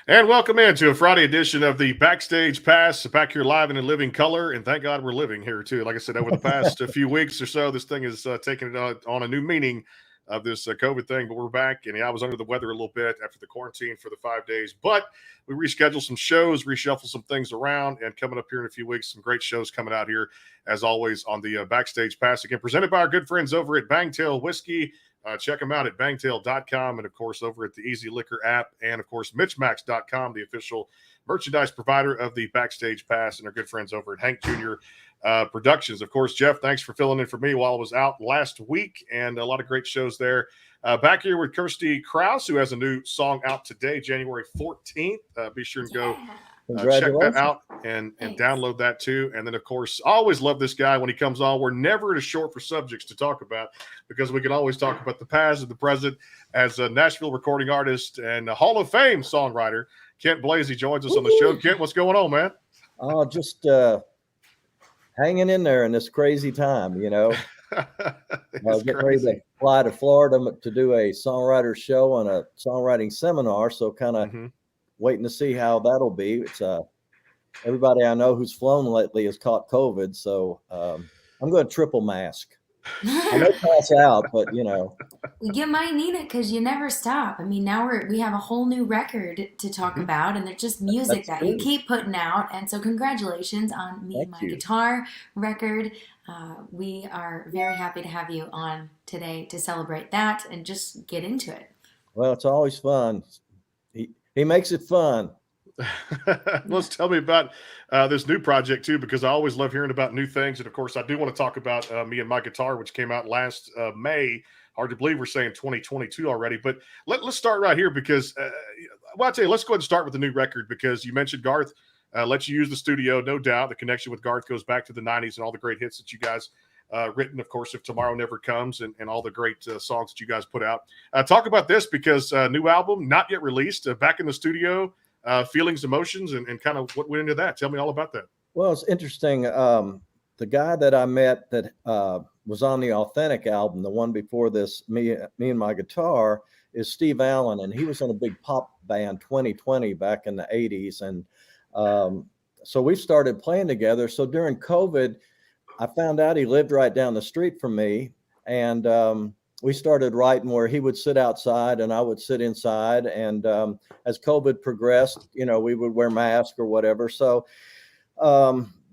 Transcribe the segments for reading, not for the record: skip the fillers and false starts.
And welcome into a Friday edition of the Backstage Pass, back here live and in living color. And thank God we're living here too. Like I said, over the past few weeks or so, this thing is taking it on a new meaning of this COVID thing. But we're back, and I was under the weather a little bit after the quarantine for the 5 days. But we rescheduled some shows, reshuffled some things around, and coming up here in a few weeks, some great shows coming out here, as always, on the Backstage Pass. Again, presented by our good friends over at Bangtail Whiskey. Check them out at bangtail.com and, of course, over at the Easy Liquor app and, of course, MitchMacs.com, the official merchandise provider of the Backstage Pass, and our good friends over at Hank Jr. Productions. Of course, Jeff, thanks for filling in for me while I was out last week, and a lot of great shows there. Back here with Kirsty Krause, who has a new song out today, January 14th. Be sure and go check that out and download that too. And then, of course, I always love this guy when he comes on. We're never as short for subjects to talk about because we can always talk about the past and the present. As a Nashville recording artist and a Hall of Fame songwriter, Kent Blazy joins us on the show. Kent, what's going on, man? Oh, just hanging in there in this crazy time, I was getting ready to fly to Florida to do a songwriter show and a songwriting seminar, so kind of waiting to see how that'll be. It's everybody I know who's flown lately has caught COVID, so I'm going to triple mask. I may pass out, but you might need it because you never stop. I mean, now we have a whole new record to talk about, and it's just music that you keep putting out. And so, congratulations on Me and My Guitar record. We are very happy to have you on today to celebrate that and just get into it. Well, it's always fun. He makes it fun. Let's tell me about this new project too, because I always love hearing about new things. And of course, I do want to talk about Me and My Guitar, which came out last May. Hard to believe we're saying 2022 already, but let's start right here because, I'll tell you, let's go ahead and start with the new record because you mentioned Garth lets you use the studio. No doubt the connection with Garth goes back to the 90s and all the great hits that you guys written, of course, If Tomorrow Never Comes, and all the great songs that you guys put out. Talk about this because new album, not yet released, back in the studio. Feelings, emotions, and kind of what went into that. Tell me all about that. Well, it's interesting. The guy that I met that was on the Authentic album, the one before this, Me and My Guitar, is Steve Allen, and he was in a big pop band, 2020, back in the 80s. And so we started playing together. So during COVID, I found out he lived right down the street from me, and we started writing where he would sit outside and I would sit inside. And as COVID progressed, we would wear masks or whatever. So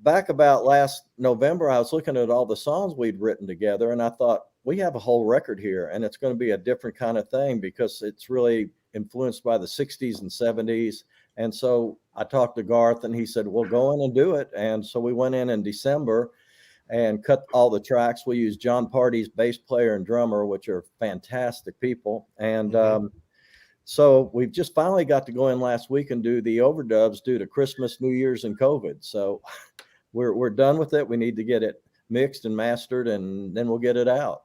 back about last November, I was looking at all the songs we'd written together, and I thought, we have a whole record here, and it's going to be a different kind of thing because it's really influenced by the 60s and 70s. And so I talked to Garth, and he said, well, go in and do it. And so we went in December and cut all the tracks. We used John Party's bass player and drummer, which are fantastic people. And so we've just finally got to go in last week and do the overdubs due to Christmas, New Year's, and COVID. So we're done with it. We need to get it mixed and mastered, and then we'll get it out.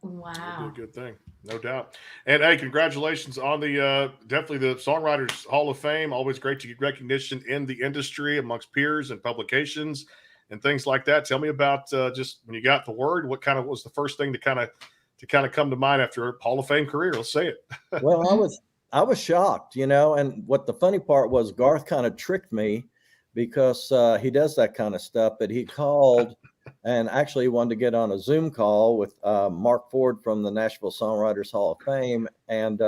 Wow. Good thing, no doubt. And hey, congratulations on the definitely the Songwriters Hall of Fame. Always great to get recognition in the industry amongst peers and publications and things like that. Tell me about just when you got the word, what kind of was the first thing to kind of come to mind after a Hall of Fame career? Let's say it. Well, I was shocked, and what the funny part was, Garth kind of tricked me because he does that kind of stuff, but he called and actually wanted to get on a Zoom call with Mark Ford from the Nashville Songwriters Hall of Fame. And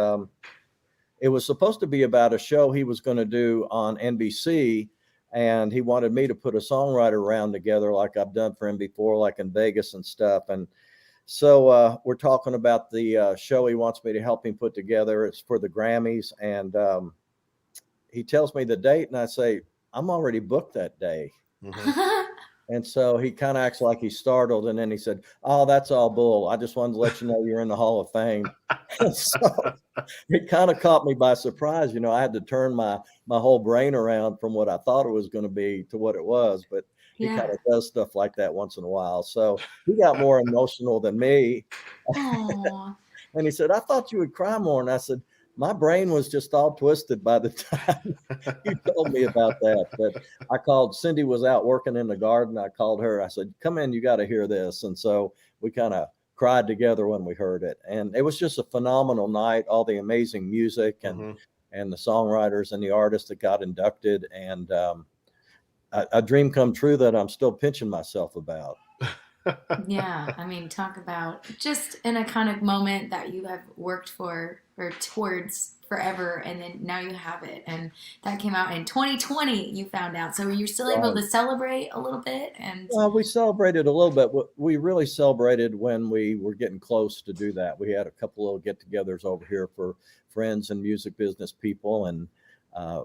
it was supposed to be about a show he was going to do on NBC. And he wanted me to put a songwriter round together like I've done for him before, like in Vegas and stuff. And so we're talking about the show he wants me to help him put together. It's for the Grammys. And he tells me the date, and I say, I'm already booked that day. And so he kind of acts like he's startled. And then he said, oh, that's all bull. I just wanted to let you know you're in the Hall of Fame. So it kind of caught me by surprise. I had to turn my whole brain around from what I thought it was going to be to what it was. But he kind of does stuff like that once in a while. So he got more emotional than me. And he said, I thought you would cry more. And I said, my brain was just all twisted by the time you told me about that. But I called, Cindy was out working in the garden. I called her. I said, come in, you got to hear this. And so we kind of cried together when we heard it. And it was just a phenomenal night, all the amazing music. And and the songwriters and the artists that got inducted, and a dream come true that I'm still pinching myself about. Yeah, I mean, talk about just an iconic moment that you have worked for or towards forever, and then now you have it. And that came out in 2020, you found out. So you're still able to celebrate a little bit? And well, we celebrated a little bit. We really celebrated when we were getting close to do that. We had a couple little get-togethers over here for friends and music business people, and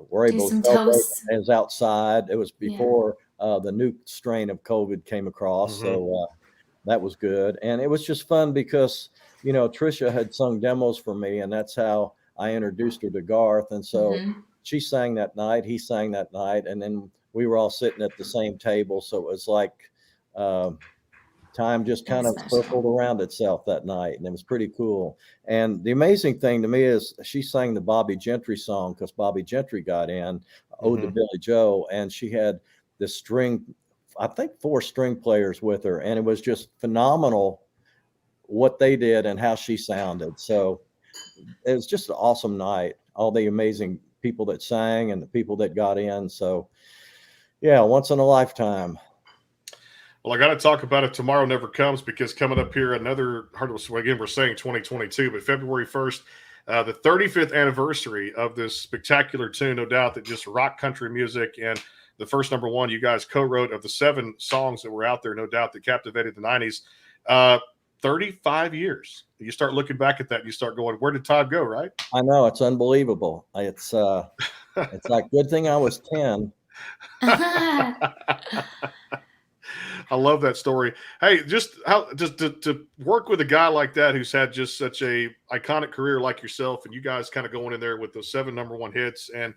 we're able to celebrate as outside. It was before the new strain of COVID came across, so that was good. And it was just fun because, you know, Trisha had sung demos for me, and that's how I introduced her to Garth. And so she sang that night, he sang that night, and then we were all sitting at the same table. So it was like time just kind of circled around itself that night, and it was pretty cool. And the amazing thing to me is she sang the Bobby Gentry song, because Bobby Gentry got in, Ode to Billy Joe, and she had the string, I think 4 string players with her, and it was just phenomenal what they did and how she sounded. So it was just an awesome night. All the amazing people that sang and the people that got in. So yeah, once in a lifetime. Well, I got to talk about it. Tomorrow never comes, because coming up here, another, again, we're saying 2022, but February 1st, the 35th anniversary of this spectacular tune, no doubt, that just rock country music, and the first number one you guys co-wrote of the 7 songs that were out there, no doubt, that captivated the 90s. 35 years. You start looking back at that and you start going, where did time go, right? I know, it's unbelievable. It's like, good thing I was 10. I love that story. Hey, just to work with a guy like that who's had just such a iconic career like yourself, and you guys kind of going in there with those 7 number one hits, and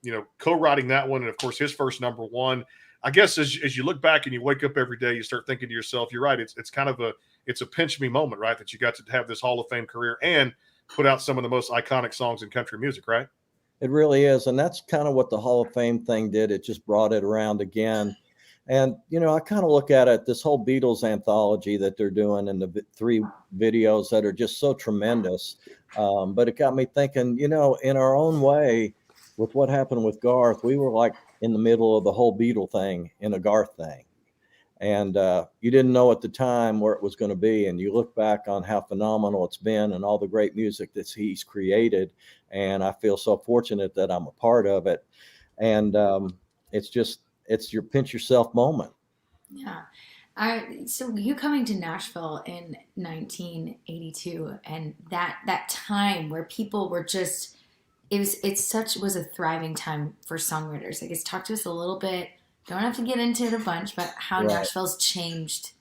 you know, co-writing that one, and of course his first number one. I guess as you look back and you wake up every day, you start thinking to yourself, you're right. It's kind of a pinch me moment, right? That you got to have this Hall of Fame career and put out some of the most iconic songs in country music, right? It really is, and that's kind of what the Hall of Fame thing did. It just brought it around again. And, you know, I kind of look at it, this whole Beatles anthology that they're doing, and the 3 videos that are just so tremendous. But it got me thinking, you know, in our own way, with what happened with Garth, we were like in the middle of the whole Beatle thing in a Garth thing. And you didn't know at the time where it was going to be. And you look back on how phenomenal it's been and all the great music that he's created. And I feel so fortunate that I'm a part of it. And it's your pinch yourself moment. Yeah. So you coming to Nashville in 1982, and that time where people were just, was a thriving time for songwriters. I guess talk to us a little bit. Don't have to get into it a bunch, but how Nashville's changed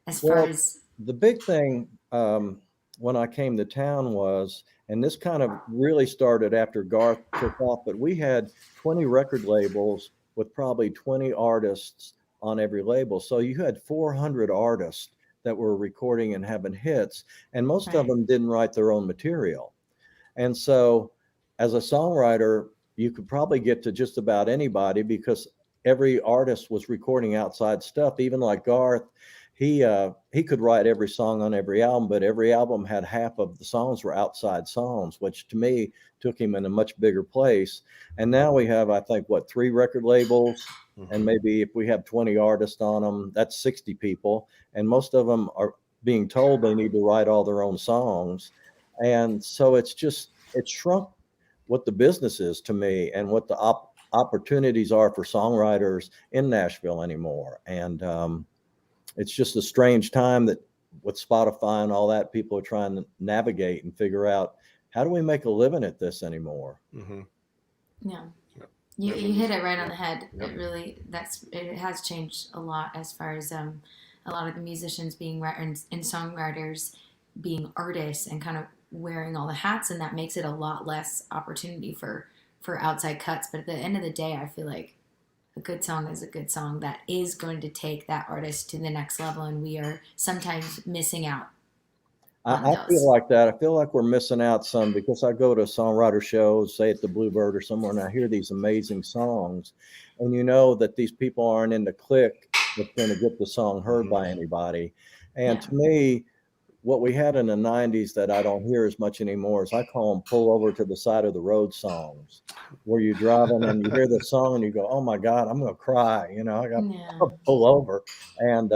as far as the big thing when I came to town was, and this kind of really started after Garth took off, but we had 20 record labels with probably 20 artists on every label. So you had 400 artists that were recording and having hits, and most of them didn't write their own material. And so as a songwriter, you could probably get to just about anybody, because every artist was recording outside stuff. Even like Garth, he could write every song on every album, but every album had half of the songs were outside songs, which to me took him in a much bigger place. And now we have, I think, 3 record labels, and maybe if we have 20 artists on them, that's 60 people. And most of them are being told they need to write all their own songs. And so it shrunk what the business is to me, and what the opportunities are for songwriters in Nashville anymore. And it's just a strange time that with Spotify and all that, people are trying to navigate and figure out, how do we make a living at this anymore? Yeah. You hit it right on the head. It really, it has changed a lot as far as a lot of the musicians being writers and songwriters being artists and kind of wearing all the hats, and that makes it a lot less opportunity for outside cuts. But at the end of the day, I feel like a good song is a good song that is going to take that artist to the next level, and we are sometimes missing out. I feel like that. I feel like we're missing out some, because I go to songwriter shows, say at the Bluebird or somewhere, and I hear these amazing songs, and you know that these people aren't in the clique that's going to get the song heard by anybody. And to me, what we had in the 90s that I don't hear as much anymore is I call them pull over to the side of the road songs, where you're driving and you hear the song and you go, oh my God, I'm going to cry. You know, I got to pull over. And,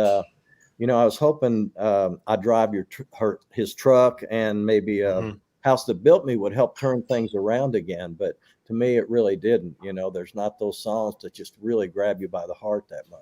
you know, I was hoping I'd drive his truck and maybe a house that built me would help turn things around again. But to me, it really didn't. You know, there's not those songs that just really grab you by the heart that much.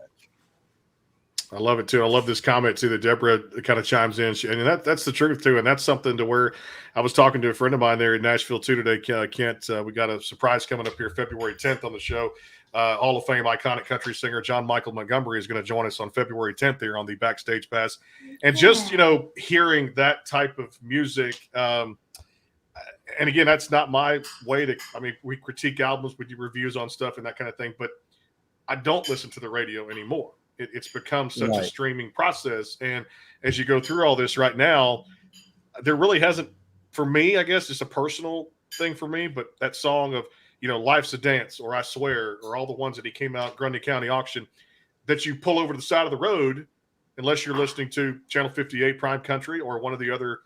I love it too. I love this comment too that Deborah kind of chimes in, and that's the truth too. And that's something to where I was talking to a friend of mine there in Nashville too today. Kent, we got a surprise coming up here February 10th on the show. Hall of Fame iconic country singer John Michael Montgomery is going to join us on February 10th here on the Backstage Pass. And just, you know, hearing that type of music, and again, that's not my way to, I mean, we critique albums, we do reviews on stuff and that kind of thing, but I don't listen to the radio anymore. It's become such a streaming process. And as you go through all this right now, there really hasn't, for me, I guess it's a personal thing for me, but that song of, you know, Life's a Dance or I Swear or all the ones that he came out Grundy County Auction that you pull over to the side of the road, unless you're listening to Channel 58 Prime Country or one of the other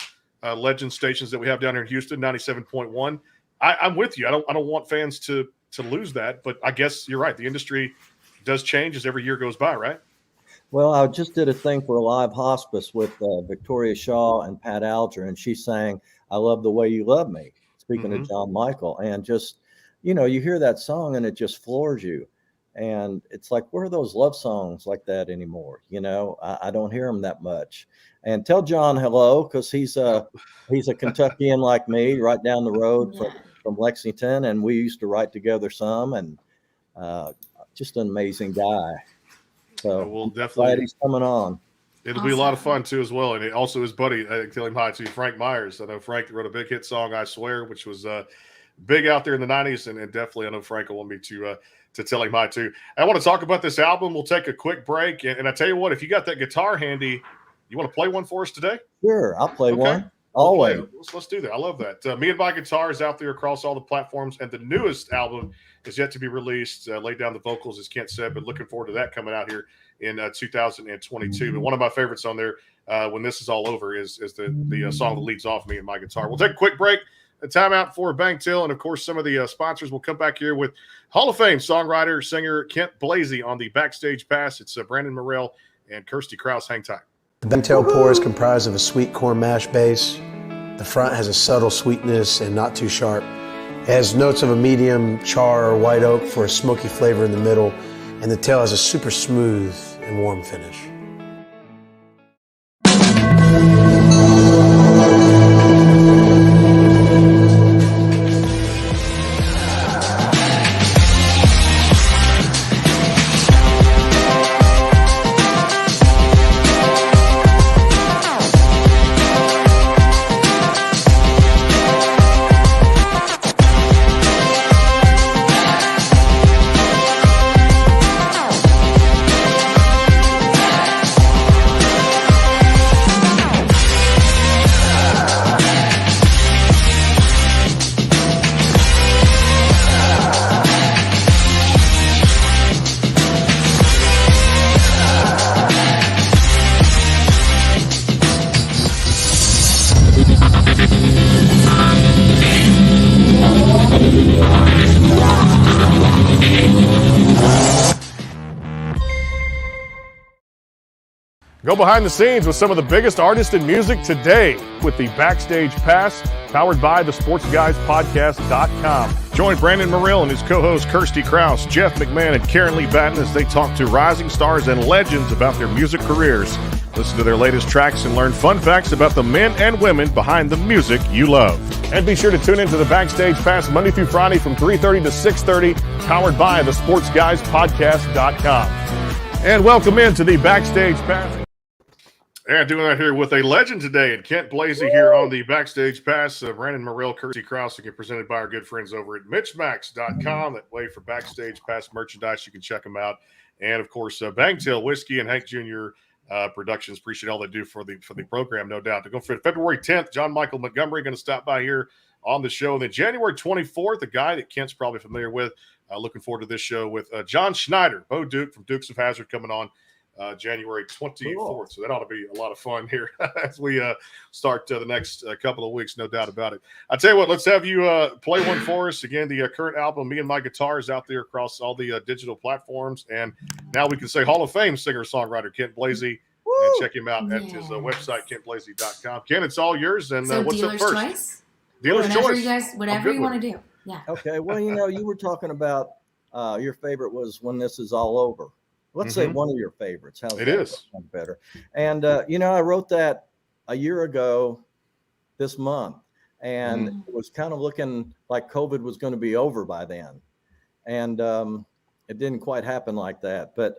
legend stations that we have down here in Houston, 97.1. I'm with you. I don't want fans to lose that, but I guess you're right. The industry does change as every year goes by, right? Well, I just did a thing for a live hospice with Victoria Shaw and Pat Alger, and she sang I Love the Way You Love Me, speaking of John Michael. And just, you know, you hear that song and it just floors you. And it's like, where are those love songs like that anymore? You know, I don't hear them that much. And tell John hello, because he's a Kentuckian like me, right down the road from Lexington. And we used to write together some, and just an amazing guy. So we'll definitely glad he's coming on. It'll be a lot of fun too, as well. And also his buddy, I tell him hi to Frank Myers. I know Frank wrote a big hit song, I Swear, which was big out there in the 90s. And definitely I know Frank will want me to tell him hi too. I want to talk about this album. We'll take a quick break. And I tell you what, if you got that guitar handy, you want to play one for us today? Sure, I'll play one. Always. Let's do that. I love that. Me and My Guitar is out there across all the platforms, and the newest album is yet to be released. Laid down the vocals, as Kent said, but looking forward to that coming out here in 2022. But one of my favorites on there, When This Is All Over, is the song that leads off Me and My Guitar. We'll take a quick break, a timeout for Bang Till, and of course some of the sponsors will come back here with Hall of Fame songwriter, singer Kent Blazy on the Backstage Pass. It's Brandon Morrell and Kirsty Krause. Hang tight. The Bang Till pour is comprised of a sweet corn mash base. The front has a subtle sweetness and not too sharp. It has notes of a medium char or white oak for a smoky flavor in the middle, and the tail has a super smooth and warm finish. Go behind the scenes with some of the biggest artists in music today with the Backstage Pass, powered by the SportsGuysPodcast.com. Join Brandon Morrell and his co-hosts Kirsty Krause, Jeff McMahon, and Karen Lee Batten as they talk to rising stars and legends about their music careers. Listen to their latest tracks and learn fun facts about the men and women behind the music you love. And be sure to tune into the Backstage Pass Monday through Friday from 3:30 to 6:30, powered by the SportsGuysPodcast.com. And welcome into the Backstage Pass. And doing that here with a legend today, and Kent Blazy here on the Backstage Pass. Brandon Morrell, Kirsty Krause, again presented by our good friends over at MitchMacs.com. That way for Backstage Pass merchandise, you can check them out. And of course, Bang Till Whiskey and Hank Jr. Productions. Appreciate all they do for the program, no doubt. To go for February 10th, John Michael Montgomery going to stop by here on the show. And then January 24th, a guy that Kent's probably familiar with. Looking forward to this show with John Schneider, Bo Duke from Dukes of Hazzard coming on. January 24th. Cool. So that ought to be a lot of fun here as we start the next couple of weeks, no doubt about it. I tell you what, let's have you play one for us. Again, the current album, Me and My Guitar, is out there across all the digital platforms. And now we can say Hall of Fame singer-songwriter Kent Blazy. Woo! And check him out at his website, kentblazy.com. Ken, it's all yours. And so what's up dealer's first? choice? Dealer's Whatever choice. you guys, whatever you want to do. Yeah. Okay. Well, you were talking about your favorite was When This Is All Over. Let's say one of your favorites. How's it that? is Better. And I wrote that a year ago this month, and it was kind of looking like COVID was going to be over by then, and it didn't quite happen like that. But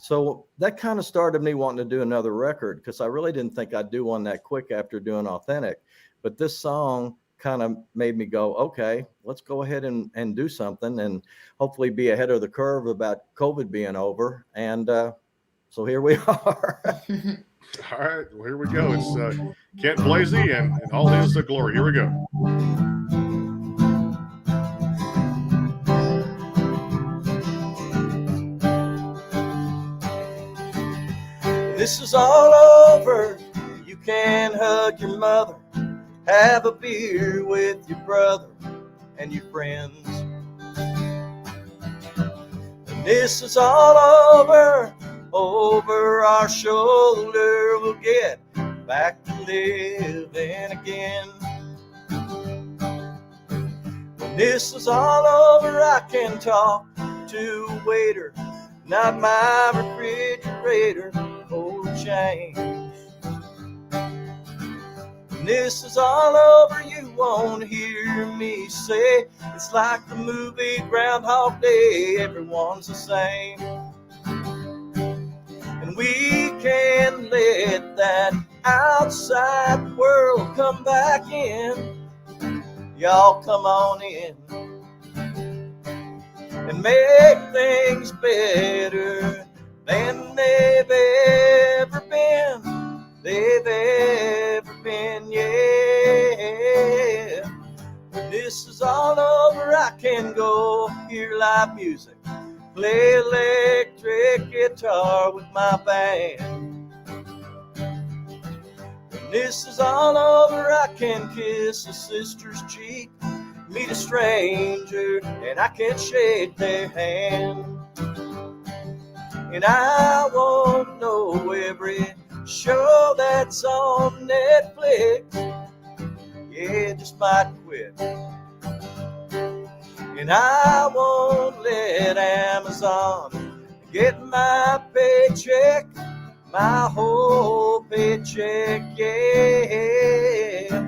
so that kind of started me wanting to do another record, because I really didn't think I'd do one that quick after doing Authentic. But this song kind of made me go, okay, let's go ahead and do something and hopefully be ahead of the curve about COVID being over. And so here we are. All right, well, here we go. It's Kent Blazy and all his glory. Here we go. This is all over. You can hug your mother, have a beer with your brother and your friends. And this is all over. Over our shoulder we'll get back to living again. When this is all over, I can talk to a waiter, not my refrigerator or change. When this is all over, you won't hear me say it's like the movie Groundhog Day, everyone's the same. And we can let that outside world come back in. Y'all come on in and make things better than they've ever been. They've ever been, yeah. When this is all over, I can go hear live music, play electric guitar with my band. When this is all over, I can kiss a sister's cheek, meet a stranger, and I can shake their hand. And I won't know every show that's on Netflix, yeah, just might quit. And I won't let Amazon get my paycheck, my whole paycheck, yeah.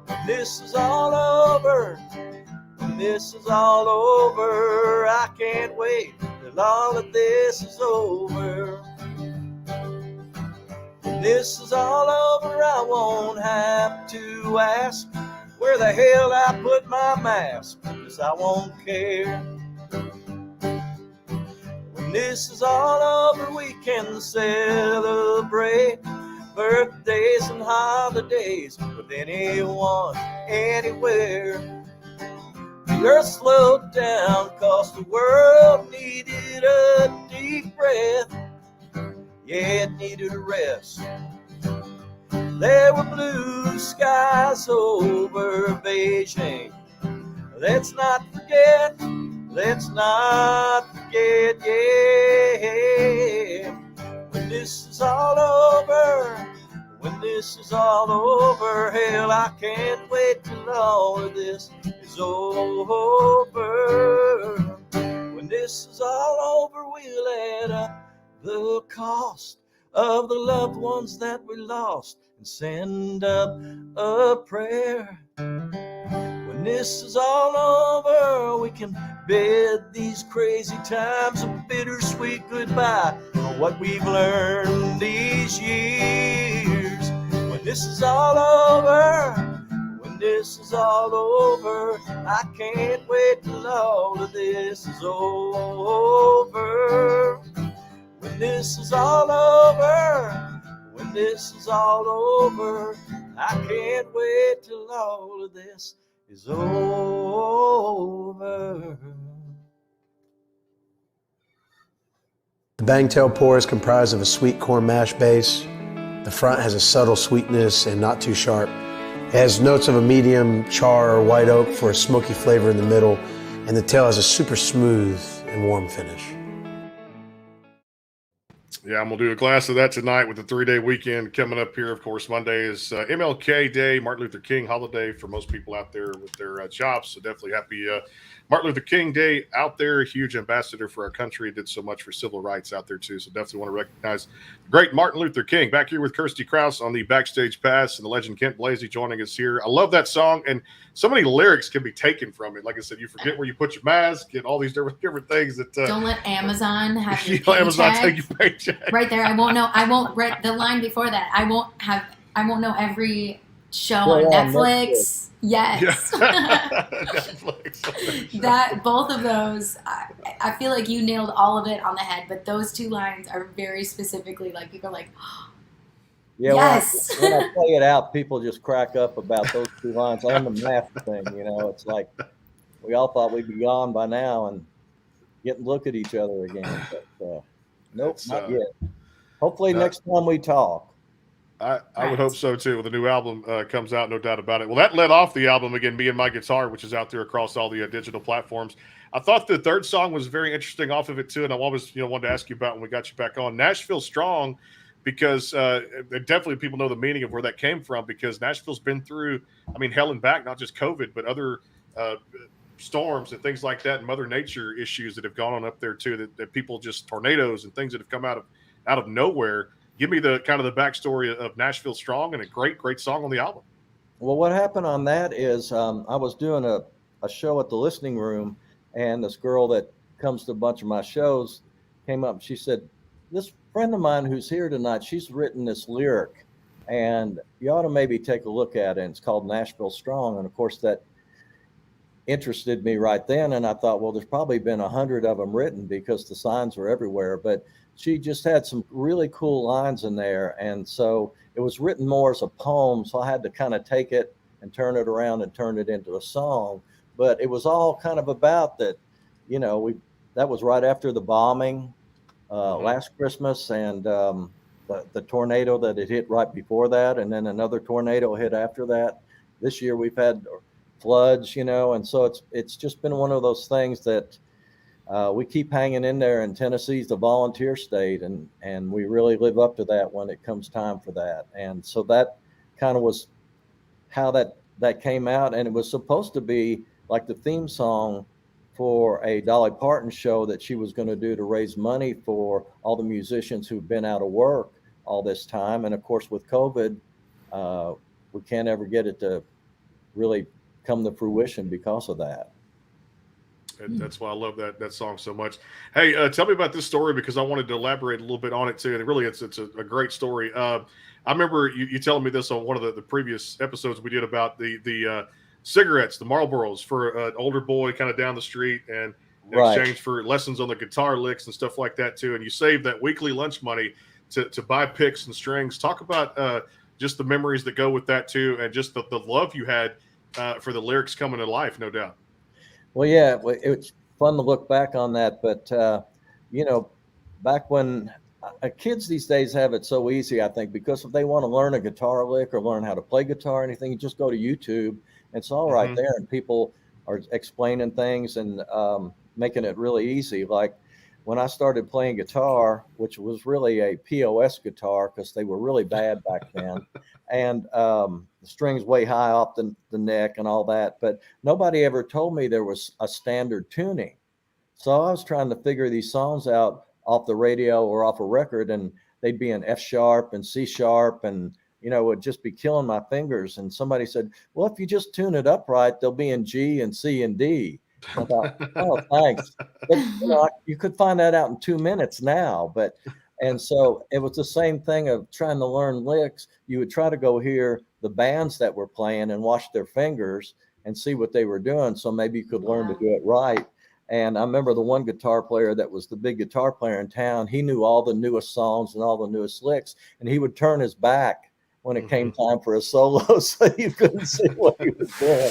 When this is all over, when this is all over, I can't wait till all of this is over. When this is all over, I won't have to ask where the hell I put my mask, 'cause I won't care. When this is all over, we can celebrate birthdays and holidays with anyone, anywhere. The earth slowed down 'cause the world needed a deep breath. Yeah, it needed a rest. There were blue skies over Beijing. Let's not forget, yeah. When this is all over, when this is all over, hell, I can't wait till all of this is over. When this is all over, we'll add up the cost of the loved ones that we lost and send up a prayer. When this is all over, we can bid these crazy times a bittersweet goodbye for what we've learned these years. When this is all over, when this is all over, I can't wait till all of this is over. When this is all over, when this is all over, I can't wait till all of this is over. The bangtail pour is comprised of a sweet corn mash base. The front has a subtle sweetness and not too sharp. It has notes of a medium char or white oak for a smoky flavor in the middle, and the tail has a super smooth and warm finish. Yeah, I'm going to do a glass of that tonight with the 3-day weekend coming up here. Of course, Monday is MLK Day, Martin Luther King holiday for most people out there with their jobs. So definitely happy Martin Luther King Day out there. Huge ambassador for our country. Did so much for civil rights out there, too. So definitely want to recognize the great Martin Luther King. Back here with Kirsty Krause on the Backstage Pass and the legend Kent Blazy joining us here. I love that song. And so many lyrics can be taken from it. Like I said, you forget where you put your mask and all these different things. That don't let Amazon have your paycheck. Amazon take your paycheck. Right there, I won't know. I won't read the line before that. I won't know every show on Netflix. Yes. Yeah. Netflix. That both of those, I feel like you nailed all of it on the head. But those two lines are very specifically like people are like. Yeah, yes. when I play it out, people just crack up about those two lines and the math thing. You know, it's like we all thought we'd be gone by now and get and look at each other again. But nope, not yet. Hopefully next time we talk. I would hope so, too, when the new album comes out, no doubt about it. Well, that led off the album, again, Me and My Guitar, which is out there across all the digital platforms. I thought the third song was very interesting off of it, too, and I always wanted to ask you about when we got you back on. Nashville Strong, because definitely people know the meaning of where that came from, because Nashville's been through, hell and back, not just COVID, but other storms and things like that, and Mother Nature issues that have gone on up there, too, that people just tornadoes and things that have come out of nowhere. Give me the kind of the backstory of Nashville Strong, and a great song on the album. Well, what happened on that is I was doing a show at the Listening Room, and this girl that comes to a bunch of my shows came up and she said, this friend of mine who's here tonight, she's written this lyric, and you ought to maybe take a look at it. And it's called Nashville Strong. And of course, that interested me right then. And I thought, well, there's probably been 100 of them written because the signs were everywhere. But she just had some really cool lines in there. And so it was written more as a poem. So I had to kind of take it and turn it around and turn it into a song. But it was all kind of about that, that was right after the bombing last Christmas, and the tornado that had hit right before that. And then another tornado hit after that. This year we've had floods, and so it's just been one of those things that we keep hanging in there. And Tennessee's the volunteer state, and we really live up to that when it comes time for that. And so that kind of was how that came out. And it was supposed to be like the theme song for a Dolly Parton show that she was going to do to raise money for all the musicians who've been out of work all this time. And of course, with COVID, we can't ever get it to really come to fruition because of that. That's why I love that song so much. Hey, tell me about this story, because I wanted to elaborate a little bit on it too. And really, it's a great story. I remember you telling me this on one of the previous episodes we did about the cigarettes, the Marlboros, for an older boy kind of down the street, and in exchange for lessons on the guitar licks and stuff like that too. And you saved that weekly lunch money to buy picks and strings. Talk about just the memories that go with that too, and just the love you had for the lyrics coming to life, no doubt. Well, yeah, it's fun to look back on that. But, back when kids these days have it so easy, I think, because if they want to learn a guitar lick or learn how to play guitar or anything, you just go to YouTube. It's all right there. And people are explaining things and making it really easy. Like when I started playing guitar, which was really a POS guitar because they were really bad back then. And the strings way high off the neck and all that. But nobody ever told me there was a standard tuning. So I was trying to figure these songs out off the radio or off a record, and they'd be in F sharp and C sharp, and it would just be killing my fingers. And somebody said, well, if you just tune it up right, they'll be in G and C and D. I thought, oh, thanks. But, you could find that out in 2 minutes now. And so it was the same thing of trying to learn licks. You would try to go hear the bands that were playing and watch their fingers and see what they were doing. So maybe you could learn to do it right. And I remember the one guitar player that was the big guitar player in town. He knew all the newest songs and all the newest licks, and he would turn his back when it came time for a solo, so you couldn't see what he was doing.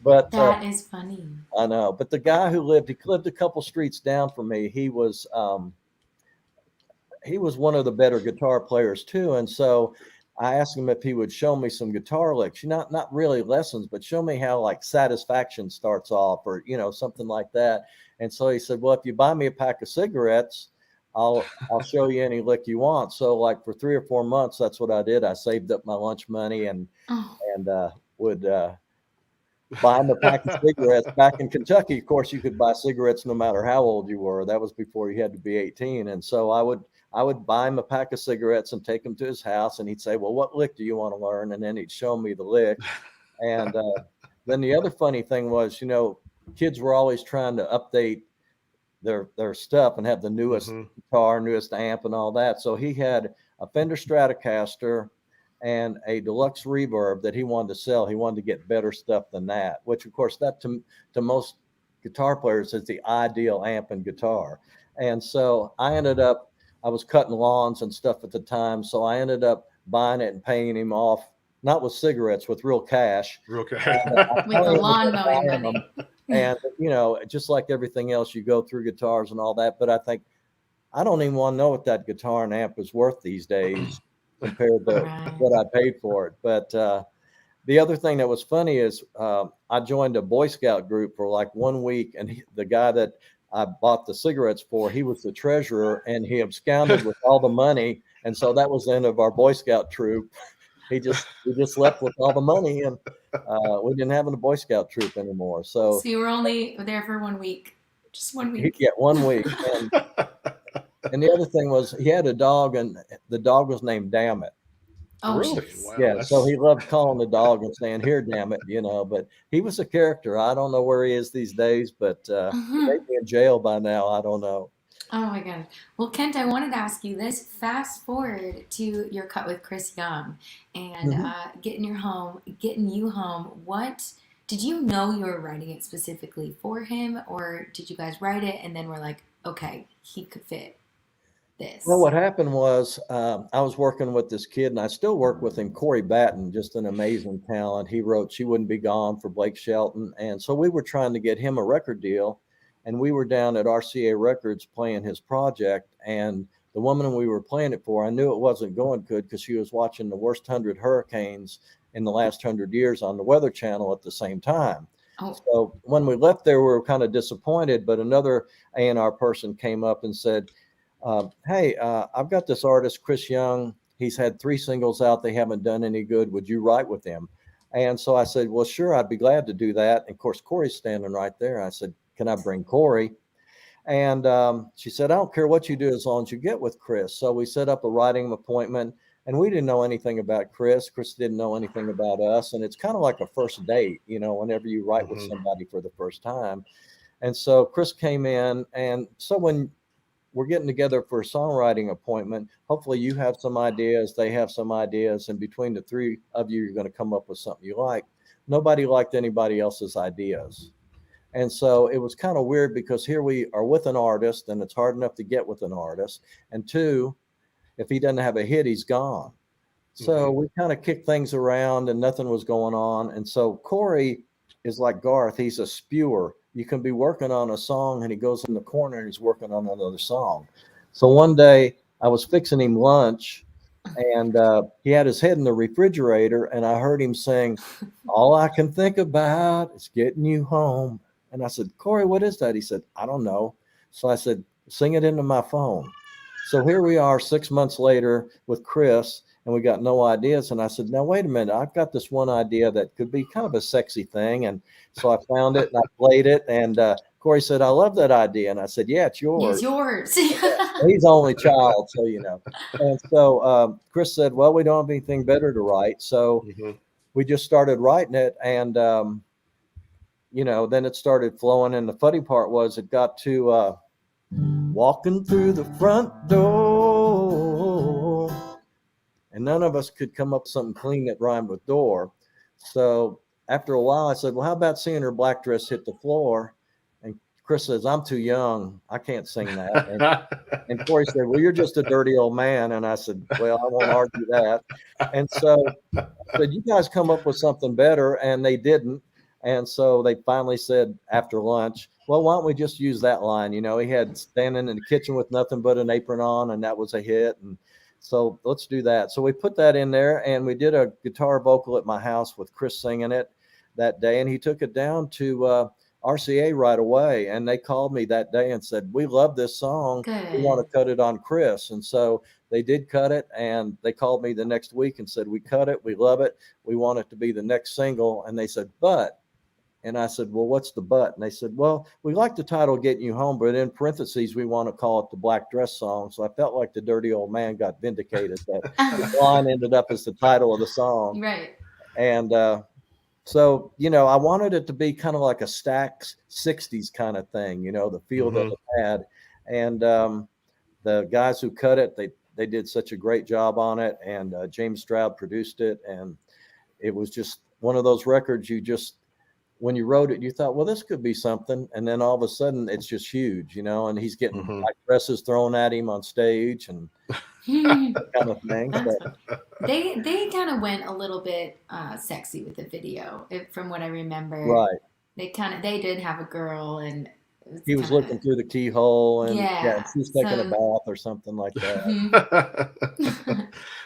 But that is funny. I know. But the guy who lived a couple streets down from me, he was he was one of the better guitar players too. And so I asked him if he would show me some guitar licks, not really lessons, but show me how like Satisfaction starts off, or, something like that. And so he said, well, if you buy me a pack of cigarettes, I'll show you any lick you want. So like for 3 or 4 months, that's what I did. I saved up my lunch money and would buy him a pack of cigarettes. Back in Kentucky, of course, you could buy cigarettes no matter how old you were. That was before you had to be 18. And so I would buy him a pack of cigarettes and take him to his house, and he'd say, well, what lick do you want to learn? And then he'd show me the lick. And then the other funny thing was, kids were always trying to update their stuff and have the newest guitar, newest amp and all that. So he had a Fender Stratocaster and a deluxe reverb that he wanted to sell. He wanted to get better stuff than that, which of course that to most guitar players is the ideal amp and guitar. And so I was cutting lawns and stuff at the time. So I ended up buying it and paying him off, not with cigarettes, with real cash. With the lawn mowing money. And, just like everything else, you go through guitars and all that. But I don't even want to know what that guitar and amp is worth these days compared to what I paid for it. But the other thing that was funny is I joined a Boy Scout group for like 1 week. And the guy that I bought the cigarettes for, he was the treasurer, and he absconded with all the money. And so that was the end of our Boy Scout troop. We just left with all the money, and we didn't have a Boy Scout troop anymore. So you were only there for 1 week, just 1 week. Yeah, 1 week. And the other thing was he had a dog, and the dog was named Damn It. Oh, really? Wow, yeah. So he loved calling the dog and saying, "Here, damn it," But he was a character. I don't know where he is these days, but he may be in jail by now. I don't know. Oh my God. Well, Kent, I wanted to ask you this. Fast forward to your cut with Chris Young and getting you home. What did you know you were writing it specifically for him, or did you guys write it and then we're like, okay, he could fit this? Well, what happened was I was working with this kid, and I still work with him, Corey Batten, just an amazing talent. He wrote "She Wouldn't Be Gone" for Blake Shelton, and so we were trying to get him a record deal. And we were down at RCA Records playing his project. And the woman we were playing it for, I knew it wasn't going good because she was watching the worst 100 hurricanes in the last 100 years on the Weather Channel at the same time. Oh. So when we left there, we were kind of disappointed. But another A&R person came up and said, hey, I've got this artist, Chris Young. He's had 3 singles out. They haven't done any good. Would you write with him? And so I said, well, sure, I'd be glad to do that. And of course, Corey's standing right there. I said, can I bring Corey? And she said, I don't care what you do as long as you get with Chris. So we set up a writing appointment, and we didn't know anything about Chris. Chris didn't know anything about us. And it's kind of like a first date, whenever you write with somebody for the first time. And so Chris came in. And so when we're getting together for a songwriting appointment, hopefully you have some ideas, they have some ideas. And between the 3 of you, you're going to come up with something you like. Nobody liked anybody else's ideas. And so it was kind of weird because here we are with an artist, and it's hard enough to get with an artist. And 2, if he doesn't have a hit, he's gone. So we kind of kicked things around and nothing was going on. And so Corey is like Garth. He's a spewer. You can be working on a song and he goes in the corner and he's working on another song. So one day I was fixing him lunch, and he had his head in the refrigerator, and I heard him saying, all I can think about is getting you home. And I said, Corey, what is that? He said, I don't know. So I said, sing it into my phone. So here we are 6 months later with Chris, and we got no ideas. And I said, now, wait a minute. I've got this one idea that could be kind of a sexy thing. And so I found it and I played it. And Corey said, I love that idea. And I said, yeah, it's yours. It's yours. He's the only child, so, And so Chris said, well, we don't have anything better to write. So we just started writing it. And, then it started flowing. And the funny part was it got to walking through the front door, and none of us could come up with something clean that rhymed with door. So after a while, I said, well, how about seeing her black dress hit the floor? And Chris says, I'm too young. I can't sing that. And Corey said, well, you're just a dirty old man. And I said, well, I won't argue that. And so I said, you guys come up with something better. And they didn't. And so they finally said after lunch, well, why don't we just use that line? You know, he had standing in the kitchen with nothing but an apron on, and that was a hit. And so let's do that. So we put that in there, and we did a guitar vocal at my house with Chris singing it that day. And he took it down to RCA right away. And they called me that day and said, we love this song. Good. We want to cut it on Chris. And so they did cut it. And they called me the next week and said, we cut it. We love it. We want it to be the next single. And they said, but. And I said, well, what's the but? And they said, well, we like the title Getting You Home, but in parentheses, we want to call it the Black Dress Song. So I felt like the dirty old man got vindicated that the line ended up as the title of the song. Right. And so, you know, I wanted it to be kind of like a Stax 60s kind of thing, you know, the feel that it had. And the guys who cut it, they did such a great job on it. And James Stroud produced it. And it was just one of those records you just, when you wrote it, you thought, well, this could be something. And then all of a sudden it's just huge, you know, and he's getting black dresses thrown at him on stage and that kind of thing. They kind of went a little bit sexy with the video, from what I remember. Right. They did have a girl, and he was looking through the keyhole, and yeah, she's taking a bath or something like that.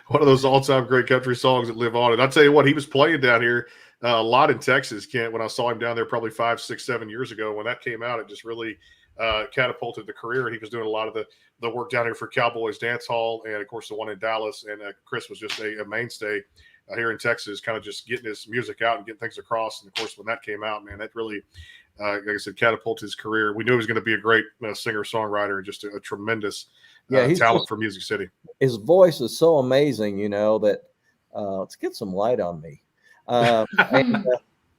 One of those all-time great country songs that live on. And I'll tell you what, he was playing down here a lot in Texas, Kent, when I saw him down there probably 5, 6, 7 years ago. When that came out, it just really catapulted the career. And he was doing a lot of the work down here for Cowboys Dance Hall, and of course the one in Dallas. And Chris was just a mainstay here in Texas, kind of just getting his music out and getting things across. And of course, when that came out, man, that really, like I said, catapulted his career. We knew he was going to be a great singer-songwriter and just a tremendous talent for Music City. His voice is so amazing, you know, that let's get some light on me. And,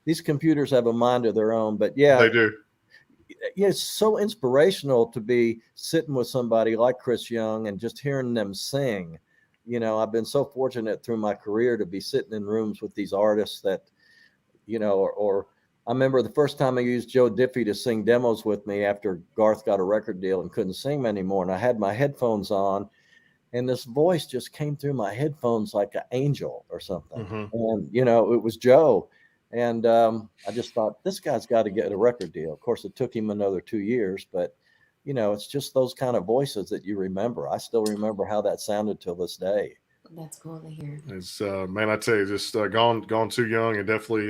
these computers have a mind of their own, but yeah, they do. Yeah, it's so inspirational to be sitting with somebody like Chris Young and just hearing them sing. You know, I've been so fortunate through my career to be sitting in rooms with these artists that, you know, or I remember the first time I used Joe Diffie to sing demos with me after Garth got a record deal and couldn't sing anymore. And I had my headphones on, and this voice just came through my headphones like an angel or something. And, you know, it was Joe. And I just thought, this guy's got to get a record deal. Of course, it took him another 2 years, but, you know, it's just those kind of voices that you remember. I still remember how that sounded till this day. That's cool to hear. It's man, I tell you, just gone too young, and definitely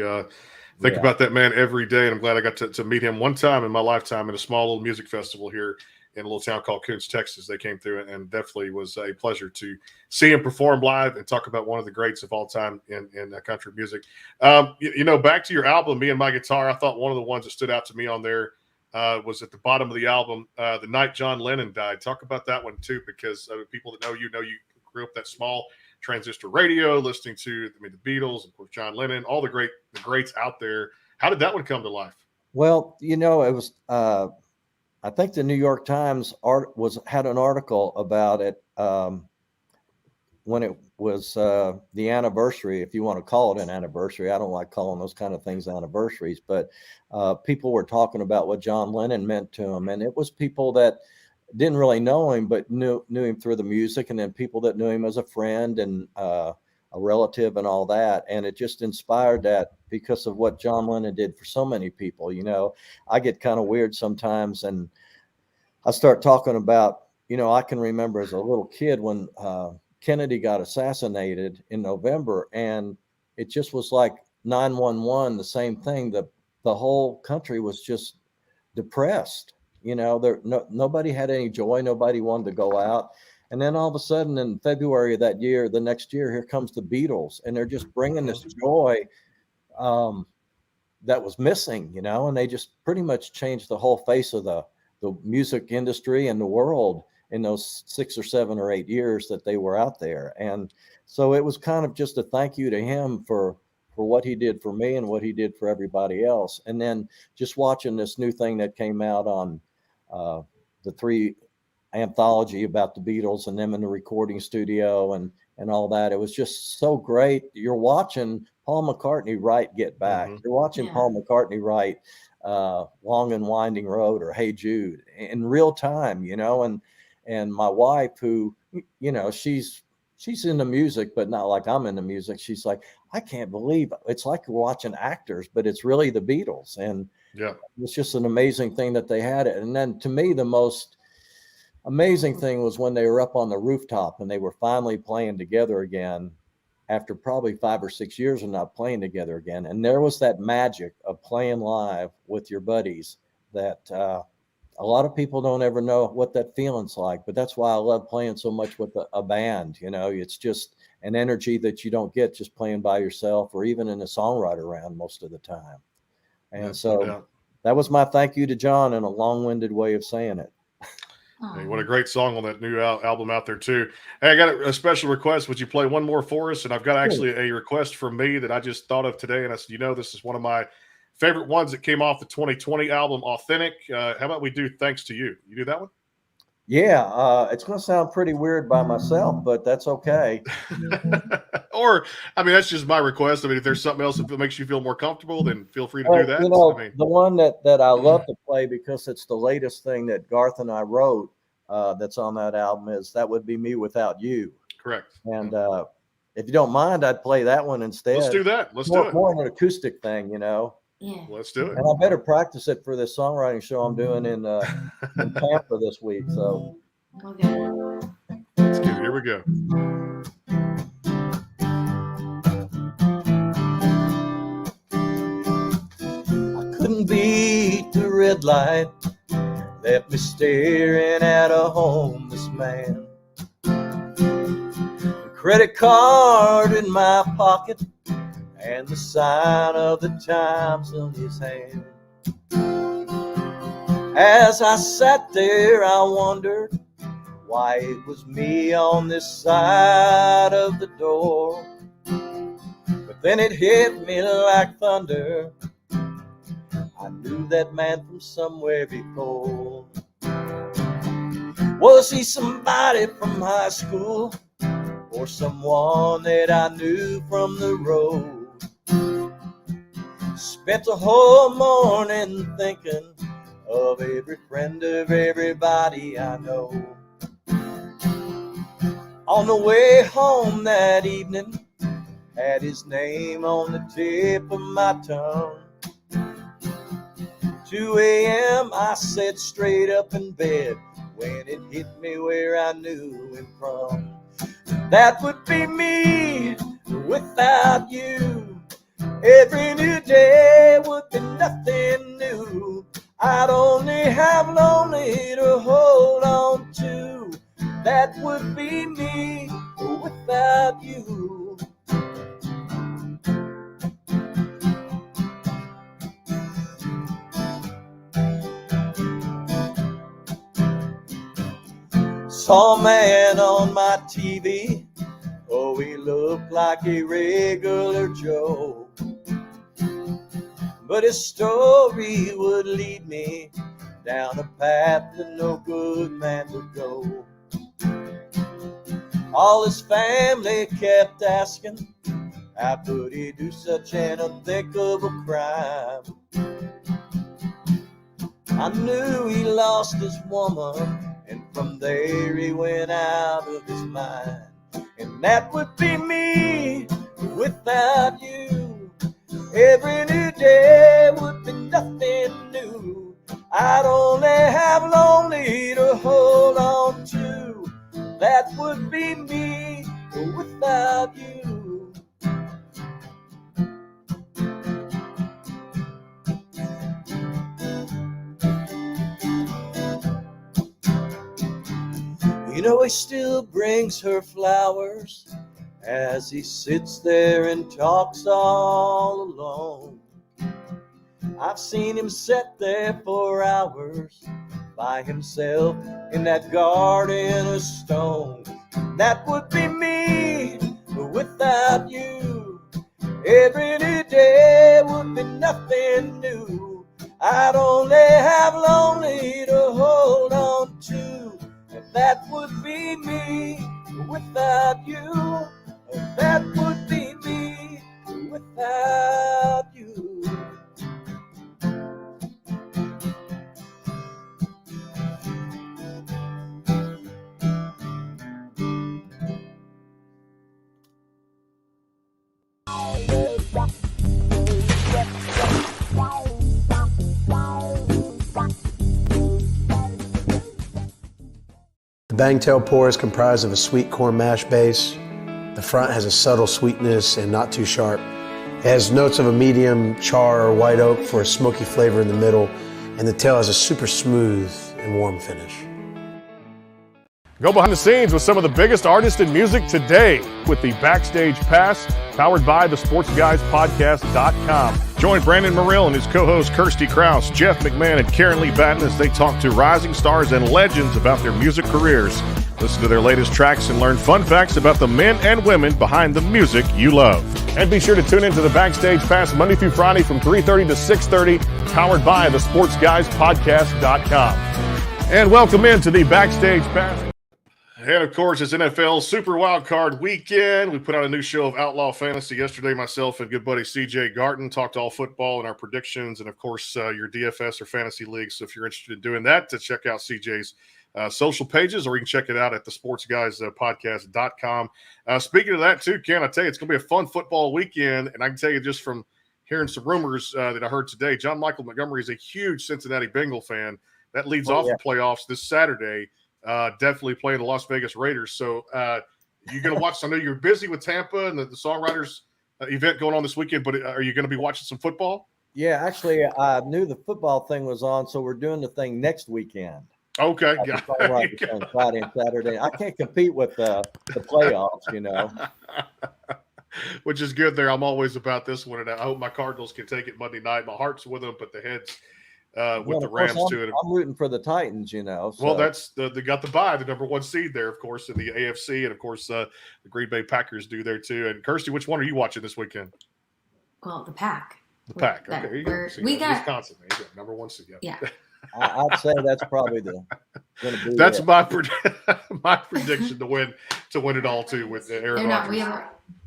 think about that man every day. And I'm glad I got to meet him one time in my lifetime at a small little music festival here in a little town called Coons, Texas. They came through, and definitely was a pleasure to see him perform live and talk about one of the greats of all time in country music. You know, back to your album, Me and My Guitar, I thought one of the ones that stood out to me on there was at the bottom of the album, The Night John Lennon Died. Talk about that one too, because people that know you grew up that small transistor radio, listening to the Beatles, of course, John Lennon, all the greats out there. How did that one come to life? Well, you know, it was I think the New York Times had an article about it when it was the anniversary, if you want to call it an anniversary. I don't like calling those kind of things anniversaries, but people were talking about what John Lennon meant to him. And it was people that didn't really know him, but knew him through the music, and then people that knew him as a friend and a relative and all that. And it just inspired that because of what John Lennon did for so many people. You know, I get kind of weird sometimes, and I start talking about, you know, I can remember as a little kid when Kennedy got assassinated in November, and it just was like 911, the same thing. The whole country was just depressed. You know, nobody had any joy. Nobody wanted to go out. And then all of a sudden in February of that year, the next year, here comes the Beatles, and they're just bringing this joy that was missing, you know, and they just pretty much changed the whole face of the music industry and the world in those 6 or 7 or 8 years that they were out there. And so it was kind of just a thank you to him for what he did for me and what he did for everybody else. And then just watching this new thing that came out on the 3 anthology about the Beatles and them in the recording studio and all that. It was just so great. You're watching Paul McCartney write Get Back. You're watching Paul McCartney write Long and Winding Road or Hey Jude in real time, you know, and my wife, who, you know, she's into music, but not like I'm into music. She's like, I can't believe it's like we're watching actors, but it's really the Beatles. And Yeah. It's just an amazing thing that they had it. And then to me, the most amazing thing was when they were up on the rooftop and they were finally playing together again after probably 5 or 6 years of not playing together again. And there was that magic of playing live with your buddies that a lot of people don't ever know what that feeling's like, but that's why I love playing so much with a band. You know, it's just an energy that you don't get just playing by yourself or even in a songwriter round most of the time. And Yeah, so no that was my thank you to John in a long-winded way of saying it. Hey, what a great song on that new album out there too. Hey, I got a special request. Would you play one more for us? And I've got actually a request from me that I just thought of today. And I said, you know, this is one of my favorite ones that came off the 2020 album, Authentic. How about we do Thanks to You? You do that one? Yeah, it's going to sound pretty weird by myself, but that's okay. Or, I mean, that's just my request. I mean, if there's something else that makes you feel more comfortable, then feel free to do that. You know, I mean, the one that I love to play because it's the latest thing that Garth and I wrote that's on that album is That Would Be Me Without You. correct. And if you don't mind, I'd play that one instead. Let's do that. Let's do it. More an acoustic thing, you know. Yeah. Let's do it. And I better practice it for this songwriting show I'm doing in Tampa this week. So Okay. Let's do it. Here we go. I couldn't beat the red light, left me staring at a homeless man. A credit card in my pocket and the sign of the Times in his hand. As I sat there, I wondered why it was me on this side of the door. But then it hit me like thunder. I knew that man from somewhere before. Was he somebody from high school or someone that I knew from the road? Spent the whole morning thinking of every friend of everybody I know. On the way home that evening, had his name on the tip of my tongue. 2 a.m. I sat straight up in bed when it hit me where I knew him from. That would be me without you. Every new day would be nothing new. I'd only have lonely to hold on to. That would be me without you. Saw a man on my TV. Oh, he looked like a regular Joe. But his story would lead me down a path that no good man would go. All his family kept asking, how could he do such an unthinkable crime? I knew he lost his woman, and from there he went out of his mind. And that would be me without you. Every new day would be nothing new. I'd only have lonely to hold on to. That would be me without you. You know, he still brings her flowers as he sits there and talks all alone. I've seen him sit there for hours by himself in that garden of stone. That would be me without you. Every new day would be nothing new. I'd only have lonely to hold on to. And that would be me without you. That would be me without you. bangtail pour is comprised of a sweet corn mash base. The front has a subtle sweetness and not too sharp. It has notes of a medium char or white oak for a smoky flavor in the middle, and the tail has a super smooth and warm finish. Go behind the scenes with some of the biggest artists in music today with the Backstage Pass, powered by the SportsGuysPodcast.com. Join Brandon Morrill and his co-host Kirsty Krause, Jeff McMahon, and Karen Lee Batten as they talk to rising stars and legends about their music careers. Listen to their latest tracks and learn fun facts about the men and women behind the music you love. And be sure to tune into the Backstage Pass Monday through Friday from 3:30 to 6:30, powered by the SportsGuysPodcast.com. And welcome into the Backstage Pass. And of course, it's NFL Super Wild Card Weekend. We put out a new show of Outlaw Fantasy yesterday. Myself and good buddy CJ Garton talked all football and our predictions, and of course, your DFS or fantasy leagues. So if you're interested in doing that, to check out CJ's social pages, or you can check it out at the SportsGuysPodcast.com. Speaking of that, too, Ken, I tell you, it's going to be a fun football weekend, and I can tell you just from hearing some rumors that I heard today, John Michael Montgomery is a huge Cincinnati Bengal fan. That leads off the playoffs this Saturday. Definitely playing the Las Vegas Raiders. So you're going to watch. I know you're busy with Tampa and the Songwriters event going on this weekend, but are you going to be watching some football? Yeah, actually, I knew the football thing was on, so we're doing the thing next weekend. Okay, on Friday and Saturday. I can't compete with the playoffs, you know. Which is good there. I'm always about this one, and I hope my Cardinals can take it Monday night. My heart's with them, but the head's with the Rams too. I'm rooting for the Titans, you know. So. Well, that's they got the bye, the number one seed there, of course, in the AFC, and of course the Green Bay Packers do there too. And Kirsty, which one are you watching this weekend? Well, the Pack. The Pack. Okay, there you go. So we got Wisconsin. There you go. Number one seed. Yeah. I'd say that's probably that's my prediction to win it all too with Aaron Rodgers.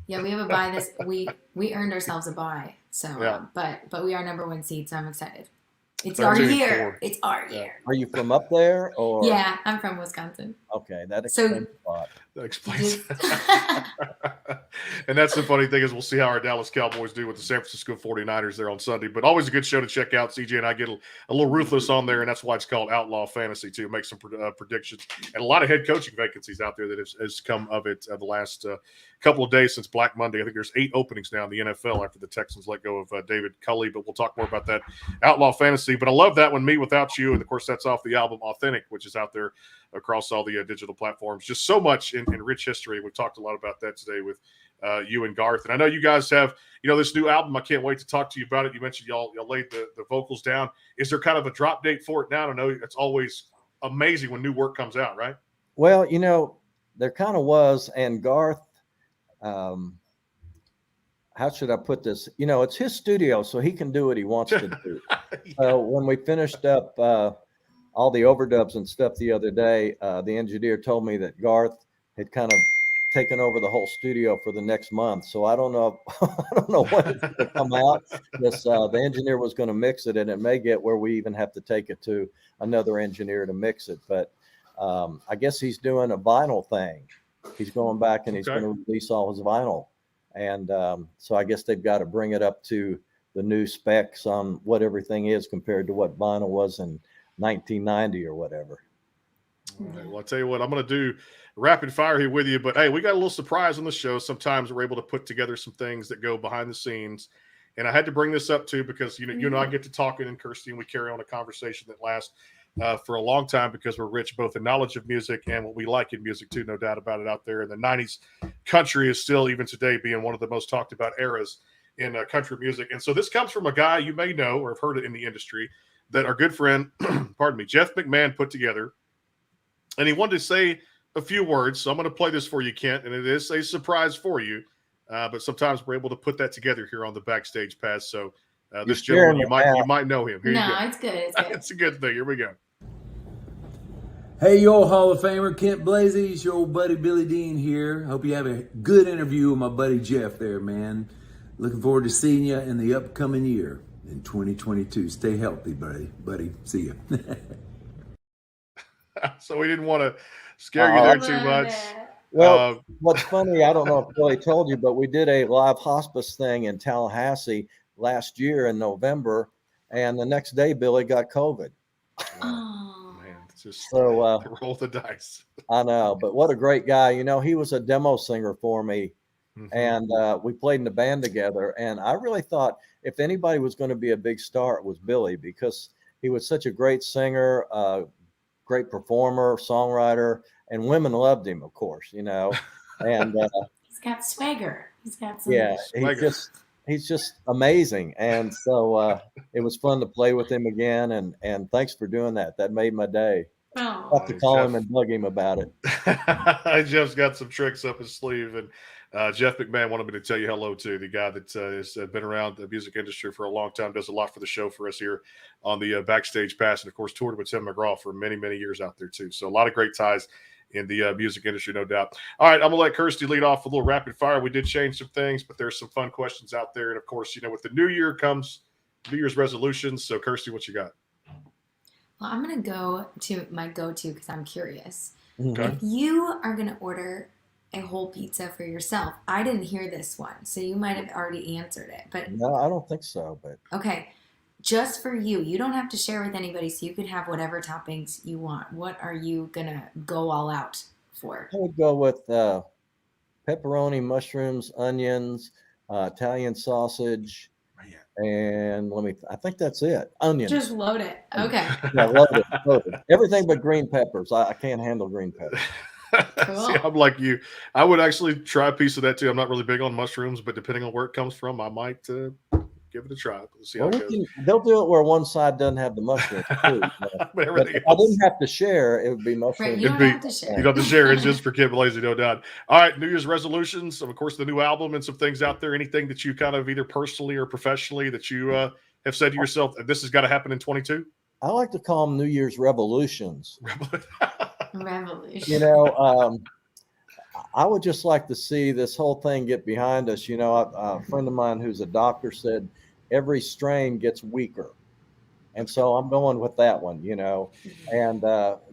We have a bye this we earned ourselves a bye, so but we are number one seed, so I'm excited. It's our year. It's our year. Are you from up there, or? Yeah, I'm from Wisconsin. Okay, that explains a lot. That explains. And that's the funny thing is we'll see how our Dallas Cowboys do with the San Francisco 49ers there on Sunday. But always a good show to check out. CJ and I get a little ruthless on there, and that's why it's called Outlaw Fantasy too. Make some predictions. And a lot of head coaching vacancies out there that has come of it the last couple of days since Black Monday. I think there's 8 openings now in the NFL after the Texans let go of David Culley. But we'll talk more about that Outlaw Fantasy. But I love that one, Me Without You. And, of course, that's off the album Authentic, which is out there across all the digital platforms. Just so much in rich history. We've talked a lot about that today with you and Garth. And I know you guys have, this new album. I can't wait to talk to you about it. You mentioned y'all laid the vocals down. Is there kind of a drop date for it now? I know it's always amazing when new work comes out, right? Well, there kind of was. And Garth, how should I put this? It's his studio, so he can do what he wants to do. When we finished up all the overdubs and stuff the other day, the engineer told me that Garth had kind of taken over the whole studio for the next month. So I don't know when it's going to come out. The engineer was going to mix it, and it may get where we even have to take it to another engineer to mix it. But I guess he's doing a vinyl thing. He's going back and he's going to release all his vinyl. And so I guess they've got to bring it up to the new specs on what everything is compared to what vinyl was in 1990 or whatever. All right. Well, I'll tell you what, I'm going to do rapid fire here with you. But, hey, we got a little surprise on the show. Sometimes we're able to put together some things that go behind the scenes. And I had to bring this up, too, because, you and I get to talking, and Kirsty, and we carry on a conversation that lasts for a long time because we're rich both in knowledge of music and what we like in music, too, no doubt about it out there. And the 90s country is still, even today, being one of the most talked about eras in country music. And so this comes from a guy you may know or have heard it in the industry that our good friend, pardon me, Jeff McMahon put together. And he wanted to say a few words. So I'm going to play this for you, Kent, and it is a surprise for you. But sometimes we're able to put that together here on the Backstage Pass. So this gentleman, you might know him. Here you go. It's good. It's good. It's a good thing. Here we go. Hey, yo, Hall of Famer Kent Blazy. It's your old buddy Billy Dean here. Hope you have a good interview with my buddy Jeff there, man. Looking forward to seeing you in the upcoming year in 2022. Stay healthy, buddy. See you. So we didn't want to scare you there too much. Well, what's funny, I don't know if Billy told you, but we did a live hospice thing in Tallahassee last year in November, and the next day Billy got COVID. Oh, man, Just So roll the dice. I know, but what a great guy. You know, he was a demo singer for me, and we played in the band together. And I really thought if anybody was going to be a big star, it was Billy, because he was such a great singer, great performer, songwriter, and women loved him, of course, you know. And he's got swagger. He's got some. yeah, Swagger. he's just amazing. And so it was fun to play with him again. And thanks for doing that. That made my day. Oh, I have to call him and bug him about it. Jeff's got some tricks up his sleeve, and Jeff McMahon wanted me to tell you hello to the guy that has been around the music industry for a long time, does a lot for the show for us here on the Backstage Pass, and of course toured with Tim McGraw for many, many years out there too. So a lot of great ties in the music industry, no doubt. All right, I'm gonna let Kirsty lead off a little rapid fire. We did change some things, but there's some fun questions out there, and of course, you know, with the new year comes New Year's resolutions. So Kirsty, what you got? Well, I'm going to go to my go-to because I'm curious. Okay. If you are going to order a whole pizza for yourself, I didn't hear this one, so you might have already answered it. But No, I don't think so. But okay, just for you. You don't have to share with anybody, so you can have whatever toppings you want. What are you going to go all out for? I would go with pepperoni, mushrooms, onions, Italian sausage, and I think that's it. Onions. Just load it. Okay. Yeah, loaded. Everything but green peppers. I can't handle green peppers. Cool. See, I'm like you. I would actually try a piece of that too. I'm not really big on mushrooms, but depending on where it comes from, I might give it a try. We'll see how it goes. They'll do it where one side doesn't have the mushrooms too. But But if I didn't have to share, it would be mushrooms. Right, you don't have to share. You don't have to share. It's just for Kid Blazy, no doubt. All right, New Year's resolutions. Of course, the new album and some things out there. Anything that you kind of either personally or professionally that you have said to yourself, this has got to happen in 22? I like to call them New Year's revolutions. Revolution. You know, I would just like to see this whole thing get behind us. You know, a friend of mine who's a doctor said every strain gets weaker. And so I'm going with that one, you know, and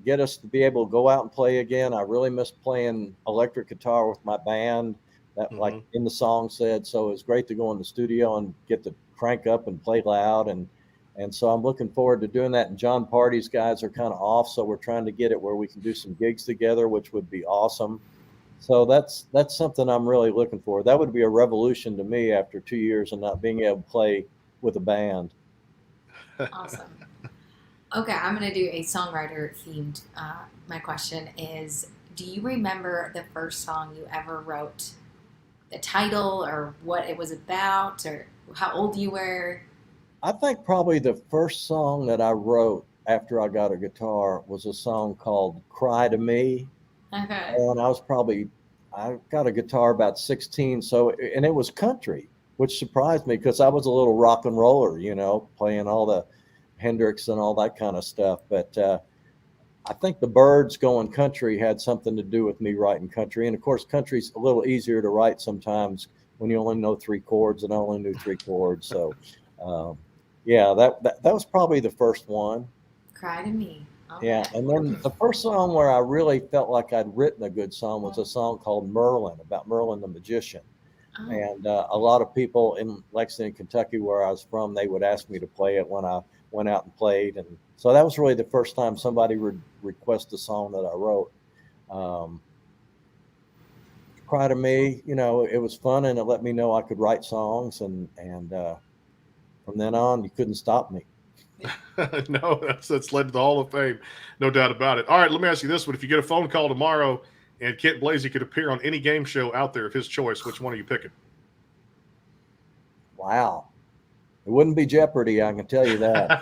get us to be able to go out and play again. I really miss playing electric guitar with my band, that like in the song said. So it's great to go in the studio and get to crank up and play loud. And so I'm looking forward to doing that. And John Party's guys are kind of off, so we're trying to get it where we can do some gigs together, which would be awesome. So that's something I'm really looking for. That would be a revolution to me after 2 years of not being able to play with a band. Awesome. Okay, I'm going to do a songwriter themed. My question is, do you remember the first song you ever wrote? The title or what it was about or how old you were? I think probably the first song that I wrote after I got a guitar was a song called Cry to Me. Okay. And I got a guitar about 16. And it was country, which surprised me because I was a little rock and roller, you know, playing all the Hendrix and all that kind of stuff. But I think the Byrds going country had something to do with me writing country. And of course, country's a little easier to write sometimes when you only know 3 chords, and I only knew 3 chords. So yeah, that was probably the first one. Cry to Me. Yeah, and then the first song where I really felt like I'd written a good song was a song called Merlin, about Merlin the magician. Oh. And a lot of people in Lexington, Kentucky, where I was from, they would ask me to play it when I went out and played. And so that was really the first time somebody would request a song that I wrote. Cry to Me, you know, it was fun, and it let me know I could write songs. And from then on, you couldn't stop me. No, that's led to the Hall of Fame, no doubt about it. All right, let me ask you this one: if you get a phone call tomorrow and Kent Blazy could appear on any game show out there of his choice, which one are you picking? Wow, it wouldn't be Jeopardy, I can tell you that.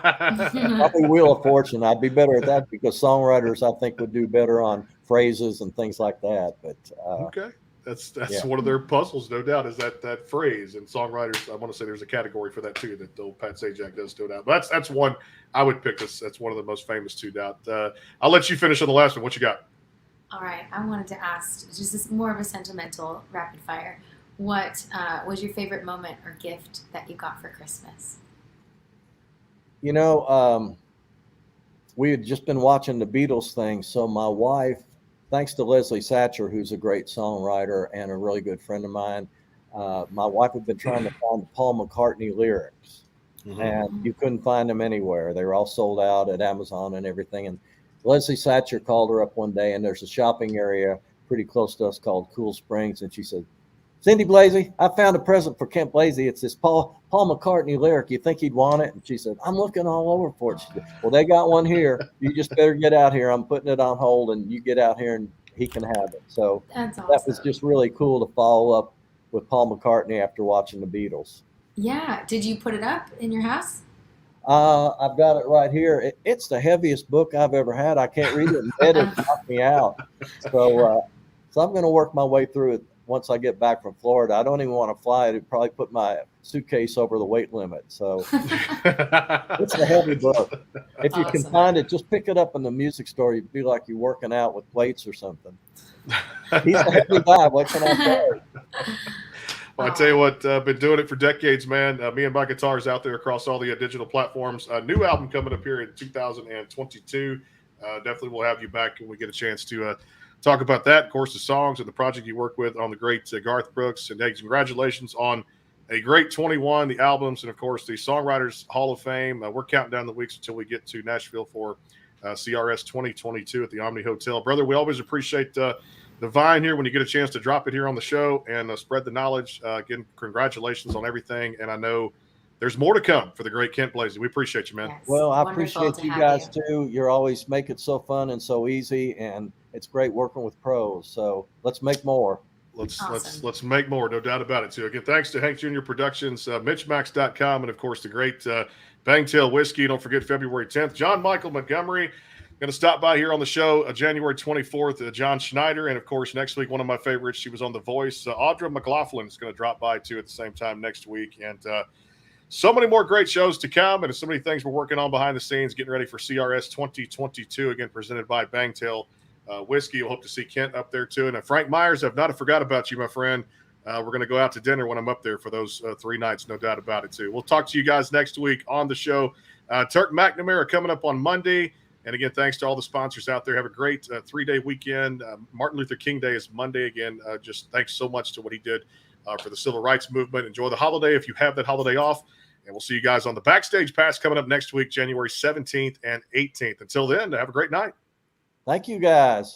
Probably Wheel of Fortune. I'd be better at that because songwriters, I think, would do better on phrases and things like that. But okay. That's one of their puzzles, no doubt, is that phrase. And songwriters, I want to say there's a category for that too, that the old Pat Sajak does do it. But that's one I would pick. That's one of the most famous two doubt. I'll let you finish on the last one. What you got? All right, I wanted to ask, just this more of a sentimental rapid fire. What was your favorite moment or gift that you got for Christmas? You know, we had just been watching the Beatles thing, so my wife, thanks to Leslie Satcher, who's a great songwriter and a really good friend of mine, my wife had been trying to find Paul McCartney lyrics, and you couldn't find them anywhere. They were all sold out at Amazon and everything. And Leslie Satcher called her up one day, and there's a shopping area pretty close to us called Cool Springs, and she said, "Cindy Blazy, I found a present for Kent Blazy. It's this Paul McCartney lyric. You think he'd want it?" And she said, "I'm looking all over for it." She said, "Well, they got one here. You just better get out here. I'm putting it on hold, and you get out here, and he can have it." So That's awesome. that was just really cool to follow up with Paul McCartney after watching the Beatles. Yeah. Did you put it up in your house? I've got it right here. It's the heaviest book I've ever had. I can't read it in bed. It knocked me out. So I'm going to work my way through it once I get back from Florida. I don't even want to fly. It'd probably put my suitcase over the weight limit. So it's a heavy book. If you can find it, just pick it up in the music store. You'd be like you're working out with weights or something. He's a heavy guy. What can I say? Well, I tell you what, been doing it for decades, man. Me and my guitars out there across all the digital platforms. New album coming up here in 2022. Definitely we'll have you back when we get a chance to talk about that. Of course, the songs and the project you work with on the great Garth Brooks. And hey, congratulations on a great 21, the albums, and of course the Songwriters Hall of Fame. We're counting down the weeks until we get to Nashville for CRS 2022 at the Omni Hotel. Brother, we always appreciate the Vine here when you get a chance to drop it here on the show and spread the knowledge. Again, congratulations on everything. And I know there's more to come for the great Kent Blazy. We appreciate you, man. Yes. Well, I Wonderful appreciate to you have guys you. too. You're always make it so fun and so easy, and it's great working with pros. So let's make more. Let's make more, no doubt about it too. Again, thanks to Hank Jr. Productions, MitchMacs.com, and of course the great Bangtail Whiskey. Don't forget February 10th. John Michael Montgomery going to stop by here on the show January 24th. John Schneider, and of course next week one of my favorites. She was on The Voice. Audra McLaughlin is going to drop by too at the same time next week, and so many more great shows to come, and so many things we're working on behind the scenes, getting ready for CRS 2022. Again, presented by Bangtail Whiskey. We'll hope to see Kent up there too. And Frank Myers, I've not forgot about you, my friend. We're going to go out to dinner when I'm up there for those 3 nights, no doubt about it too. We'll talk to you guys next week on the show. Turk McNamara coming up on Monday. And again, thanks to all the sponsors out there. Have a great 3-day weekend. Martin Luther King Day is Monday again. Just thanks so much to what he did for the civil rights movement. Enjoy the holiday if you have that holiday off. And we'll see you guys on the Backstage Pass coming up next week, January 17th and 18th. Until then, have a great night. Thank you, guys.